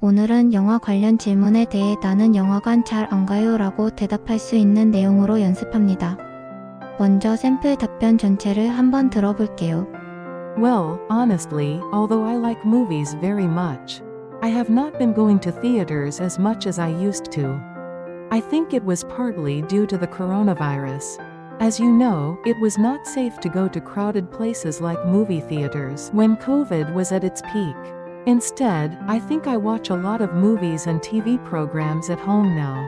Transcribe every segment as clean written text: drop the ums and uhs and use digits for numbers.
오늘은 영화 관련 질문에 대해 나는 영화관 잘 안 가요 라고 대답할 수 있는 내용으로 연습합니다. 먼저 샘플 답변 전체를 한번 들어볼게요. Well, honestly, although I like movies very much, I have not been going to theaters as much as I used to. I think it was partly due to the coronavirus. As you know, it was not safe to go to crowded places like movie theaters when COVID was at its peak. Instead, I think I watch a lot of movies and TV programs at home now.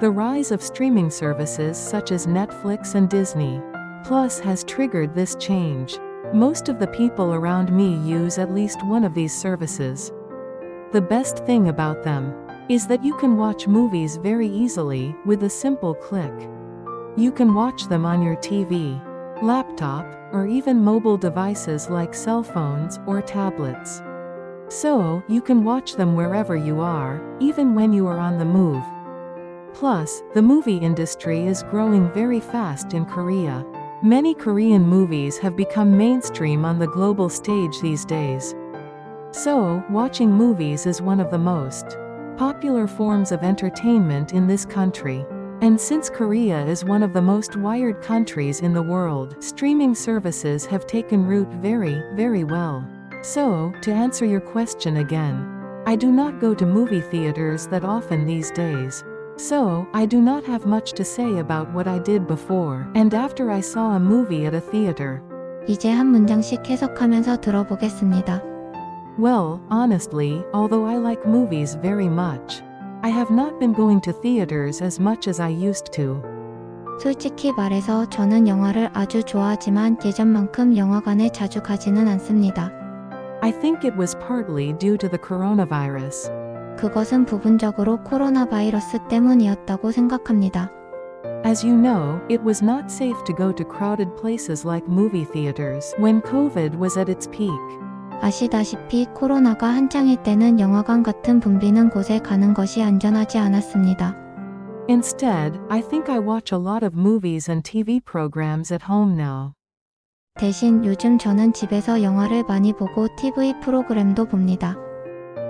The rise of streaming services such as Netflix and Disney Plus has triggered this change. Most of the people around me use at least one of these services. The best thing about them is that you can watch movies very easily with a simple click. You can watch them on your TV, laptop, or even mobile devices like cell phones or tablets. So, you can watch them wherever you are, even when you are on the move. Plus, the movie industry is growing very fast in Korea. Many Korean movies have become mainstream on the global stage these days. So, watching movies is one of the most popular forms of entertainment in this country. And since Korea is one of the most wired countries in the world, streaming services have taken root very, very well. So, to answer your question again, I do not go to movie theaters that often these days. So, I do not have much to say about what I did before and after I saw a movie at a theater. 이제 한 문장씩 해석하면서 들어보겠습니다. Well, honestly, although I like movies very much, I have not been going to theaters as much as I used to. 솔직히 말해서 저는 영화를 아주 좋아하지만 예전만큼 영화관에 자주 가지는 않습니다. I think it was partly due to the coronavirus. 그것은 부분적으로 코로나 바이러스 때문이었다고 생각합니다. As you know, it was not safe to go to crowded places like movie theaters when COVID was at its peak. 아시다시피 코로나가 한창일 때는 영화관 같은 붐비는 곳에 가는 것이 안전하지 않았습니다. Instead, I think I watch a lot of movies and TV programs at home now. 대신 요즘 저는 집에서 영화를 많이 보고 TV 프로그램도 봅니다.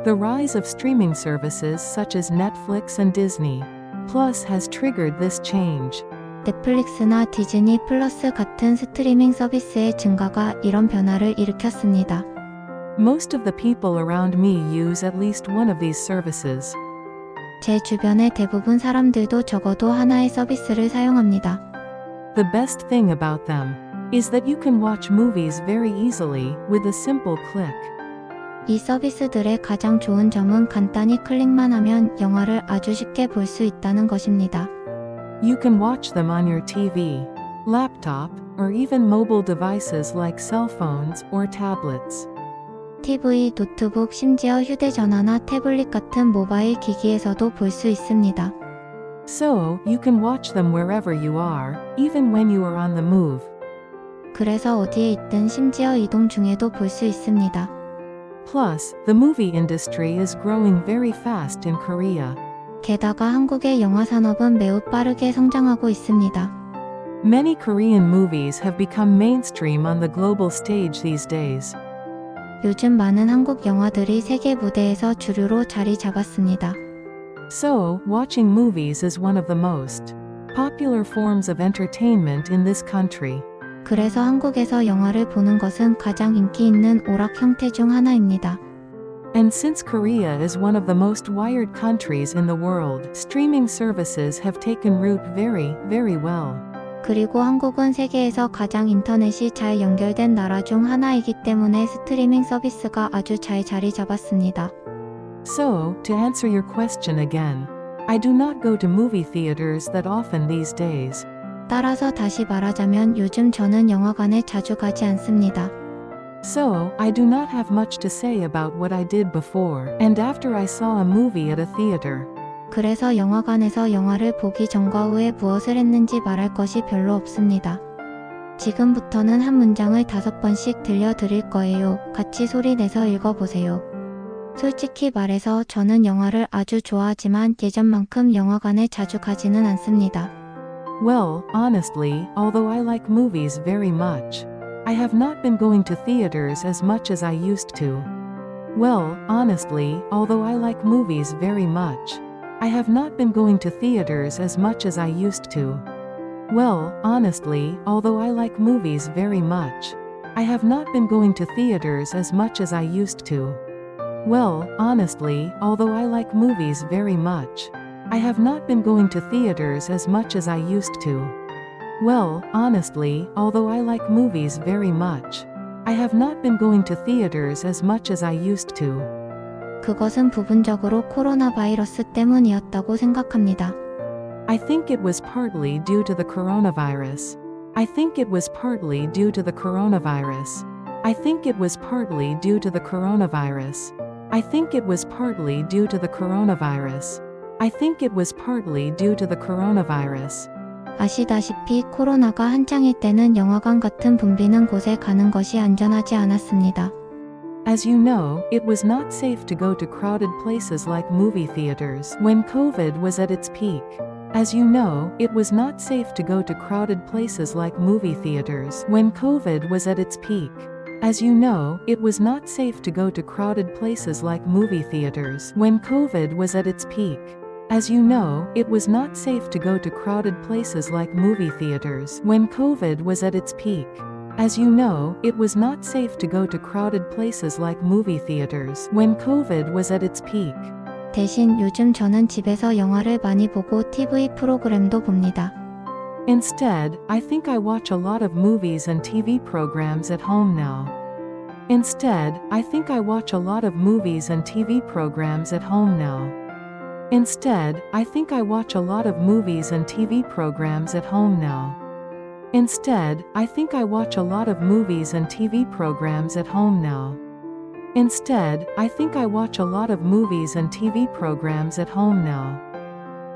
The rise of streaming services such as Netflix and Disney Plus has triggered this change. 넷플릭스나 디즈니 플러스 같은 스트리밍 서비스의 증가가 이런 변화를 일으켰습니다. Most of the people around me use at least one of these services. 제 주변의 대부분 사람들도 적어도 하나의 서비스를 사용합니다. The best thing about them is that you can watch movies very easily with a simple click. 이 서비스들의 가장 좋은 점은 간단히 클릭만 하면 영화를 아주 쉽게 볼 수 있다는 것입니다. You can watch them on your TV, laptop, or even mobile devices like cell phones or tablets. TV, 노트북, 심지어 휴대전화나 태블릿 같은 모바일 기기에서도 볼 수 있습니다. So, you can watch them wherever you are, even when you are on the move. 그래서 어디에 있든 심지어 이동 중에도 볼 수 있습니다. Plus, the movie industry is growing very fast in Korea. 게다가 한국의 영화 산업은 매우 빠르게 성장하고 있습니다. Many Korean movies have become mainstream on the global stage these days. 요즘 많은 한국 영화들이 세계 무대에서 주류로 자리 잡았습니다. So, watching movies is one of the most popular forms of entertainment in this country. 그래서 한국에서 영화를 보는 것은 가장 인기 있는 오락 형태 중 하나입니다. And since Korea is one of the most wired countries in the world, streaming services have taken root very, very well. 그리고 한국은 세계에서 가장 인터넷이 잘 연결된 나라 중 하나이기 때문에 스트리밍 서비스가 아주 잘 자리 잡았습니다. So, to answer your question again, I do not go to movie theaters that often these days. 따라서 다시 말하자면 요즘 저는 영화관에 자주 가지 않습니다. So, I do not have much to say about what I did before and after I saw a movie at a theater. 그래서 영화관에서 영화를 보기 전과 후에 무엇을 했는지 말할 것이 별로 없습니다. 지금부터는 한 문장을 5번씩 들려드릴 거예요. 같이 소리 내서 읽어보세요. 솔직히 말해서 저는 영화를 아주 좋아하지만 예전만큼 영화관에 자주 가지는 않습니다. Well, honestly, although I like movies very much, I have not been going to theaters as much as I used to. Well, honestly, although I like movies very much, I have not been going to theaters as much as I used to. Well, honestly, although I like movies very much, I have not been going to theaters as much as I used to. Well, honestly, although I like movies very much, I have not been going to theaters as much as I used to. Well, honestly, although I like movies very much, I have not been going to theaters as much as I used to. 그것은 부분적으로 코로나 바이러스 때문이었다고 생각합니다. I think it was partly due to the coronavirus. I think it was partly due to the coronavirus. I think it was partly due to the coronavirus. I think it was partly due to the coronavirus. I think it was partly due to the coronavirus. 아시다시피 코로나가 한창일 때는 영화관 같은 붐비는 곳에 가는 것이 안전하지 않았습니다. As you know, it was not safe to go to crowded places like movie theaters when COVID was at its peak. As you know, it was not safe to go to crowded places like movie theaters when COVID was at its peak. As you know, it was not safe to go to crowded places like movie theaters when COVID was at its peak. As you know, it was not safe to go to crowded places like movie theaters when COVID was at its peak. As you know, it was not safe to go to crowded places like movie theaters when COVID was at its peak. 대신 요즘 저는 집에서 영화를 많이 보고 TV 프로그램도 봅니다. Instead, I think I watch a lot of movies and TV programs at home now. Instead, I think I watch a lot of movies and TV programs at home now. Instead, I think I watch a lot of movies and TV programs at home now. Instead, I think I watch a lot of movies and TV programs at home now. Instead, I think I watch a lot of movies and TV programs at home now.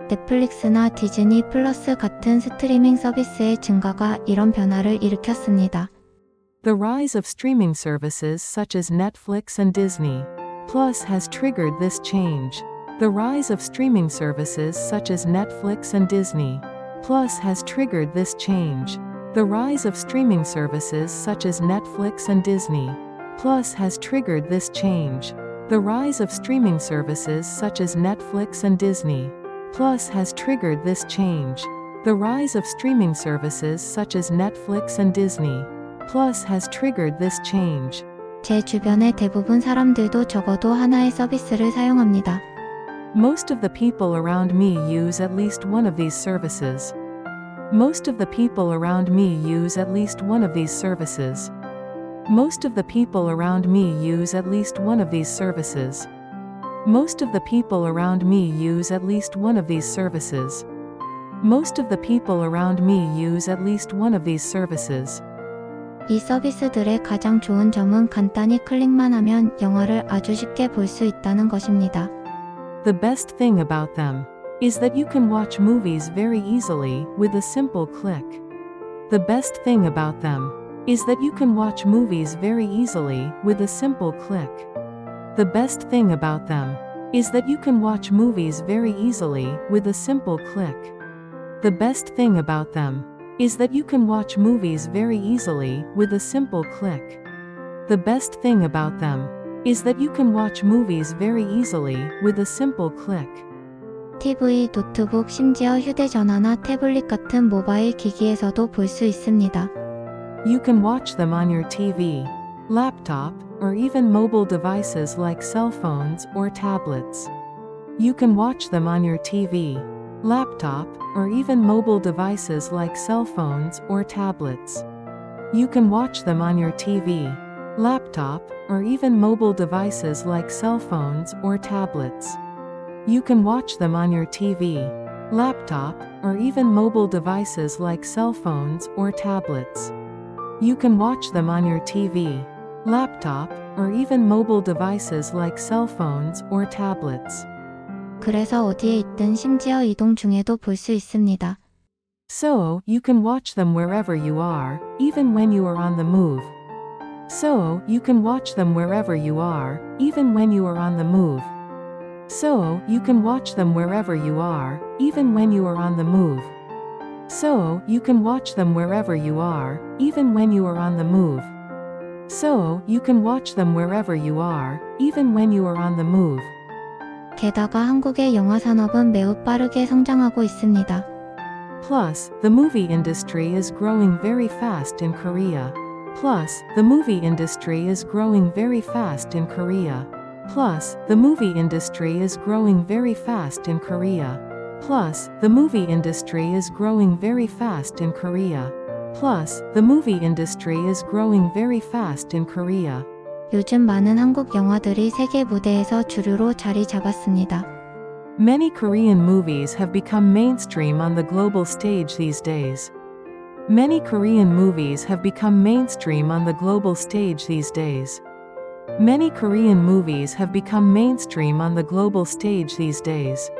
넷플릭스나 디즈니 플러스 같은 스트리밍 서비스의 증가가 이런 변화를 일으켰습니다. The rise of streaming services such as Netflix and Disney Plus has triggered this change. The rise of streaming services such as Netflix and Disney Plus has triggered this change. The rise of streaming services such as Netflix and Disney Plus has triggered this change. The rise of streaming services such as Netflix and Disney Plus has triggered this change. The rise of streaming services such as Netflix and Disney Plus has triggered this change. 제 주변의 대부분 사람들도 적어도 하나의 서비스를 사용합니다. Most of the people around me use at least one of these services. Most of the people around me use at least one of these services. Most of the people around me use at least one of these services. Most of the people around me use at least one of these services. Most of the people around me use at least one of these services. 이 서비스들의 가장 좋은 점은 간단히 클릭만 하면 영화를 아주 쉽게 볼 수 있다는 것입니다. The best thing about them is that you can watch movies very easily with a simple click. The best thing about them is that you can watch movies very easily with a simple click. The best thing about them is that you can watch movies very easily with a simple click. The best thing about them is that you can watch movies very easily with a simple click. The best thing about them is that you can watch movies very easily with a simple click. TV, 노트북, 심지어 휴대전화나 태블릿 같은 모바일 기기에서도 볼 수 있습니다. You can watch them on your TV, laptop, or even mobile devices like cell phones or tablets. You can watch them on your TV, laptop, or even mobile devices like cell phones or tablets. You can watch them on your TV, laptop, or even mobile devices like cell phones or tablets. You can watch them on your TV, laptop, or even mobile devices like cell phones or tablets. You can watch them on your TV, laptop, or even mobile devices like cell phones or tablets. 그래서 어디에 있든 심지어 이동 중에도 볼 수 있습니다. So, you can watch them wherever you are, even when you are on the move. So, you can watch them wherever you are, even when you are on the move. So, you can watch them wherever you are, even when you are on the move. So, you can watch them wherever you are, even when you are on the move. So, you can watch them wherever you are, even when you are on the move. 게다가 한국의 영화 산업은 매우 빠르게 성장하고 있습니다. Plus, the movie industry is growing very fast in Korea. Plus, the movie industry is growing very fast in Korea. Plus, the movie industry is growing very fast in Korea. Plus, the movie industry is growing very fast in Korea. Plus, the movie industry is growing very fast in Korea. 요즘 많은 한국 영화들이 세계 무대에서 주류로 자리 잡았습니다. Many Korean movies have become mainstream on the global stage these days. Many Korean movies have become mainstream on the global stage these days. Many Korean movies have become mainstream on the global stage these days.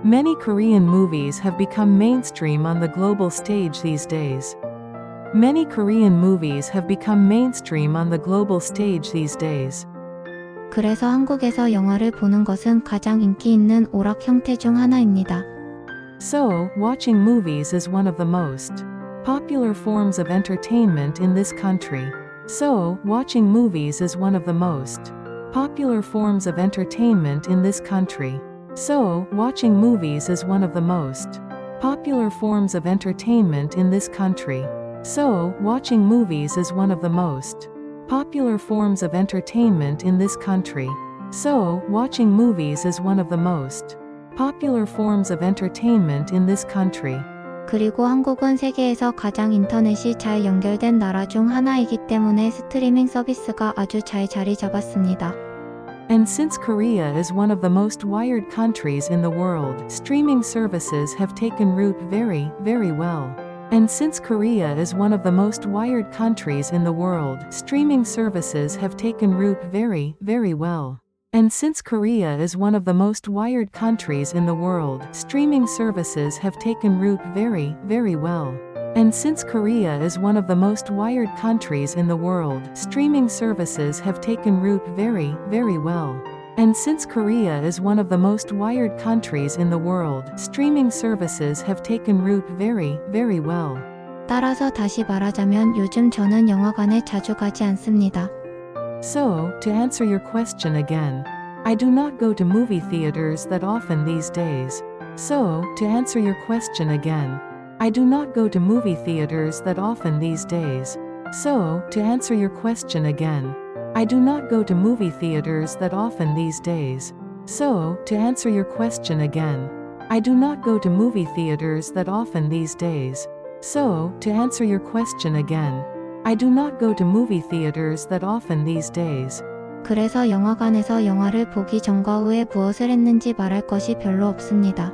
Many Korean movies have become mainstream on the global stage these days. Many Korean movies have become mainstream on the global stage these days. 그래서 한국에서 영화를 보는 것은 가장 인기 있는 오락 형태 중 하나입니다. So, watching movies is one of the most popular forms of entertainment in this country. So, watching movies is one of the most popular forms of entertainment in this country. So, watching movies is one of the most popular forms of entertainment in this country. So, watching movies is one of the most popular forms of entertainment in this country. So, watching movies is one of the most popular forms of entertainment in this country. 그리고 한국은 세계에서 가장 인터넷이 잘 연결된 나라 중 하나이기 때문에 스트리밍 서비스가 아주 잘 자리 잡았습니다. And since Korea is one of the most wired countries in the world, streaming services have taken root very, very well. And since Korea is one of the most wired countries in the world, streaming services have taken root very, very well. And since Korea is one of the most wired countries in the world, streaming services have taken root very, very well. And since Korea is one of the most wired countries in the world, streaming services have taken root very, very well. And since Korea is one of the most wired countries in the world, streaming services have taken root very, very well. 따라서 다시 말하자면 요즘 저는 영화관에 자주 가지 않습니다. So, to answer your question again, I do not go to movie theaters that often these days. So, to answer your question again, I do not go to movie theaters that often these days. So, to answer your question again, I do not go to movie theaters that often these days. So, to answer your question again, I do not go to movie theaters that often these days. So, to answer your question again, I do not go to movie theaters that often these days. 그래서 영화관에서 영화를 보기 전과 후에 무엇을 했는지 말할 것이 별로 없습니다.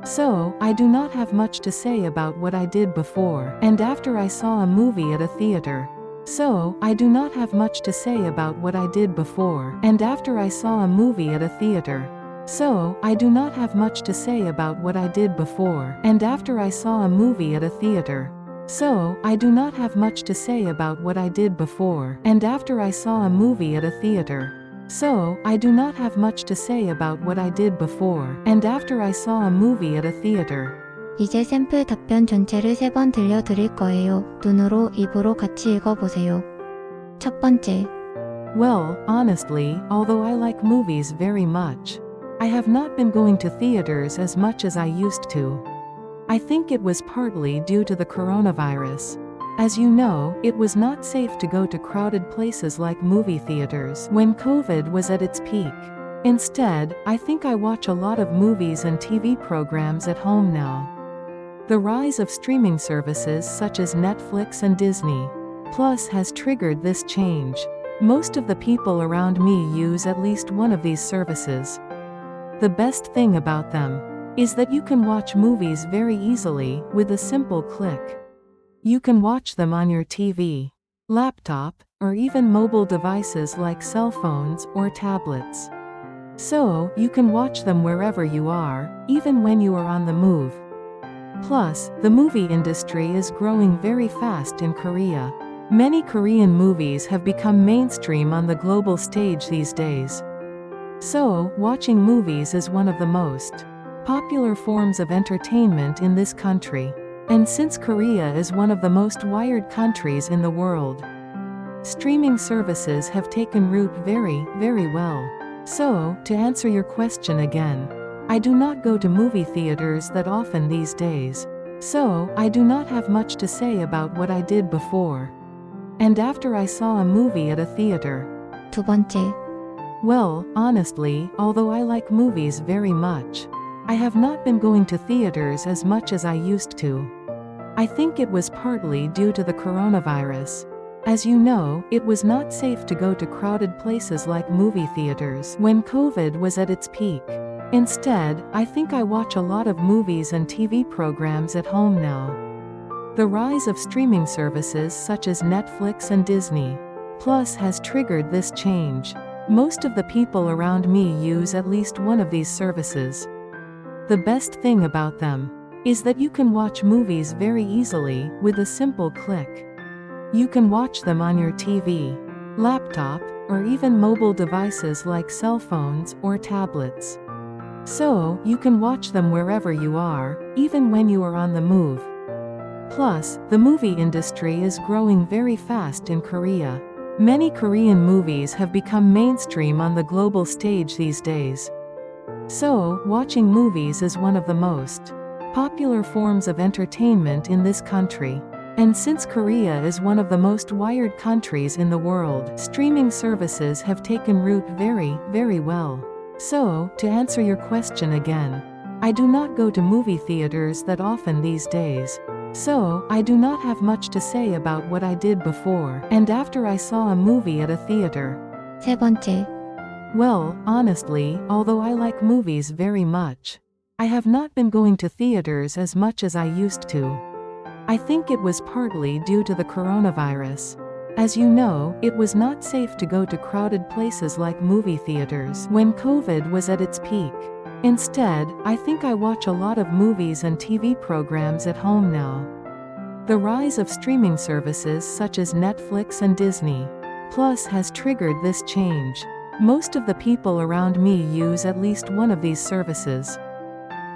So, I do not have much to say about what I did before and after I saw a movie at a theater. So, I do not have much to say about what I did before and after I saw a movie at a theater. So, I do not have much to say about what I did before and after I saw a movie at a theater. So, I do not have much to say about what I did before and after I saw a movie at a theater. So, I do not have much to say about what I did before and after I saw a movie at a theater. 이제 샘플 답변 전체를 3번 들려드릴 거예요. 눈으로, 입으로 같이 읽어보세요. 첫 번째, Well, honestly, although I like movies very much, I have not been going to theaters as much as I used to. I think it was partly due to the coronavirus. As you know, it was not safe to go to crowded places like movie theaters when COVID was at its peak. Instead, I think I watch a lot of movies and TV programs at home now. The rise of streaming services such as Netflix and Disney Plus has triggered this change. Most of the people around me use at least one of these services. The best thing about them is that you can watch movies very easily with a simple click. You can watch them on your TV, laptop, or even mobile devices like cell phones or tablets. So, you can watch them wherever you are, even when you are on the move. Plus, the movie industry is growing very fast in Korea. Many Korean movies have become mainstream on the global stage these days. So, watching movies is one of the most popular forms of entertainment in this country. And since Korea is one of the most wired countries in the world, streaming services have taken root very, very well. So, to answer your question again, I do not go to movie theaters that often these days. So, I do not have much to say about what I did before. And after I saw a movie at a theater. 두 번째, Well, honestly, although I like movies very much, I have not been going to theaters as much as I used to. I think it was partly due to the coronavirus. As you know, it was not safe to go to crowded places like movie theaters when COVID was at its peak. Instead, I think I watch a lot of movies and TV programs at home now. The rise of streaming services such as Netflix and Disney Plus has triggered this change. Most of the people around me use at least one of these services. The best thing about them is that you can watch movies very easily with a simple click. You can watch them on your TV, laptop, or even mobile devices like cell phones or tablets. So, you can watch them wherever you are, even when you are on the move. Plus, the movie industry is growing very fast in Korea. Many Korean movies have become mainstream on the global stage these days. So, watching movies is one of the most popular forms of entertainment in this country. And since Korea is one of the most wired countries in the world, streaming services have taken root very, very well. So, to answer your question again, I do not go to movie theaters that often these days. So, I do not have much to say about what I did before and after I saw a movie at a theater. 세 번째, Well, honestly, although I like movies very much, I have not been going to theaters as much as I used to. I think it was partly due to the coronavirus. As you know, it was not safe to go to crowded places like movie theaters when COVID was at its peak. Instead, I think I watch a lot of movies and TV programs at home now. The rise of streaming services such as Netflix and Disney Plus has triggered this change. Most of the people around me use at least one of these services.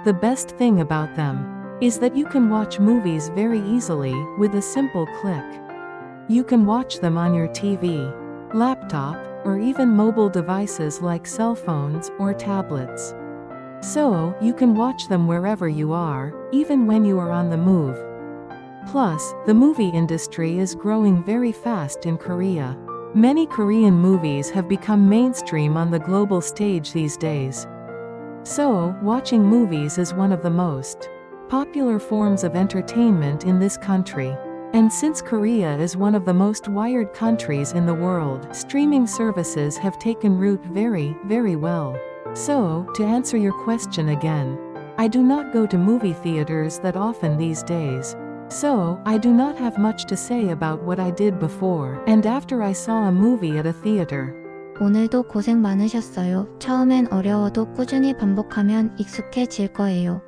The best thing about them is that you can watch movies very easily with a simple click. You can watch them on your TV, laptop, or even mobile devices like cell phones or tablets. So, you can watch them wherever you are, even when you are on the move. Plus, the movie industry is growing very fast in Korea. Many Korean movies have become mainstream on the global stage these days. So, watching movies is one of the most popular forms of entertainment in this country. And since Korea is one of the most wired countries in the world, streaming services have taken root very, very well. So, to answer your question again, I do not go to movie theaters that often these days. So, I do not have much to say about what I did before and after I saw a movie at a theater. 오늘도 고생 많으셨어요. 처음엔 어려워도 꾸준히 반복하면 익숙해질 거예요.